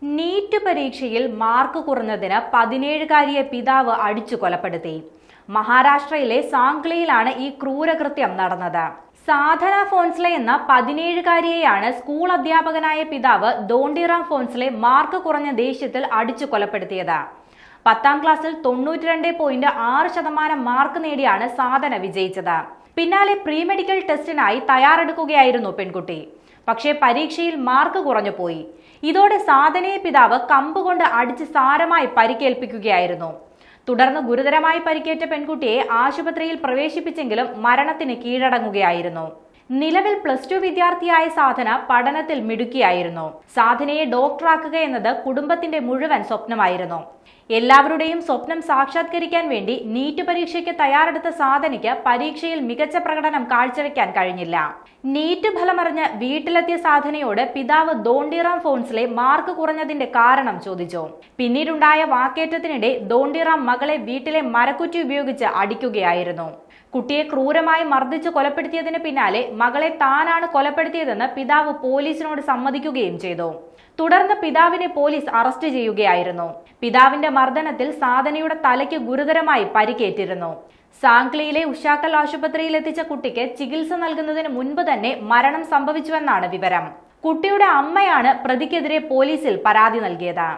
NEET പരീക്ഷയിൽ mark കുറഞ്ഞതിന് 17-കാരിയെ പിതാവ് അടിച്ചു കൊലപ്പെടുത്തി. മഹാരാഷ്ട്രയിലെ സാംഗ്ലിയിലാണ് ഈ ക്രൂരകൃത്യം നടന്നത്. സാധന ഫോൺസ്ലെ എന്ന 17-കാരിയെയാണ് സ്കൂൾ അധ്യാപകനായ പിതാവ് ദോണ്ടിറാം ഫോൺസ്ലെ മാർക്ക് കുറഞ്ഞ ദേഷ്യത്തിൽ അടിച്ചു കൊലപ്പെടുത്തിയത്. 10ാം ക്ലാസ്സിൽ 92.6% മാർക്ക് നേടിയാണ് സാധന വിജയിച്ചത്. പിന്നാലെ പ്രീ മെഡിക്കൽ ടെസ്റ്റിനായി തയ്യാറെടുക്കുകയായിരുന്നു പെൺകുട്ടി. പക്ഷേ പരീക്ഷയിൽ മാർക്ക് കുറഞ്ഞു പോയി. ഇതോടെ സാധനയെ പിതാവ് കമ്പുകൊണ്ട് അടിച്ച് സാരമായി പരിക്കേൽപ്പിക്കുകയായിരുന്നു. തുടർന്ന് ഗുരുതരമായി പരിക്കേറ്റ പെൺകുട്ടിയെ ആശുപത്രിയിൽ പ്രവേശിപ്പിച്ചെങ്കിലും മരണത്തിന് കീഴടങ്ങുകയായിരുന്നു. നിലവിൽ +2 വിദ്യാർത്ഥിയായ സാധന പഠനത്തിൽ മിടുക്കിയായിരുന്നു. സാധനയെ ഡോക്ടറാക്കുക എന്നത് കുടുംബത്തിന്റെ മുഴുവൻ സ്വപ്നമായിരുന്നു. എല്ലാവരുടെയും സ്വപ്നം സാക്ഷാത്കരിക്കാൻ വേണ്ടി നീറ്റ് പരീക്ഷയ്ക്ക് തയ്യാറെടുത്ത സാധനയ്ക്ക് പരീക്ഷയിൽ മികച്ച പ്രകടനം കാഴ്ചവെക്കാൻ കഴിഞ്ഞില്ല. നീറ്റ് ഫലമറിഞ്ഞ് വീട്ടിലെത്തിയ സാധനയോട് പിതാവ് ദോണ്ടിറാം ഫോൺസ്ലെ മാർക്ക് കുറഞ്ഞതിന്റെ കാരണം ചോദിച്ചു. പിന്നീടുണ്ടായ വാക്കേറ്റത്തിനിടെ ദോണ്ടിറാം മകളെ വീട്ടിലെ മരക്കുറ്റി ഉപയോഗിച്ച് അടിക്കുകയായിരുന്നു. കുട്ടിയെ ക്രൂരമായി മർദ്ദിച്ച് കൊലപ്പെടുത്തിയതിന് പിന്നാലെ മകളെ താനാണ് കൊലപ്പെടുത്തിയതെന്ന് പിതാവ് പോലീസിനോട് സമ്മതിക്കുകയും ചെയ്തു. തുടർന്ന് പിതാവിനെ പോലീസ് അറസ്റ്റ് ചെയ്യുകയായിരുന്നു. പിതാവിന്റെ മർദ്ദനത്തിൽ സാധനയുടെ തലയ്ക്ക് ഗുരുതരമായി പരിക്കേറ്റിരുന്നു. സാംഗ്ലിയിലെ ഉഷാക്കൽ ആശുപത്രിയിൽ എത്തിച്ച കുട്ടിക്ക് ചികിത്സ നൽകുന്നതിന് മുൻപ് തന്നെ മരണം സംഭവിച്ചുവെന്നാണ് വിവരം. കുട്ടിയുടെ അമ്മയാണ് പ്രതിക്കെതിരെ പോലീസിൽ പരാതി നൽകിയത്.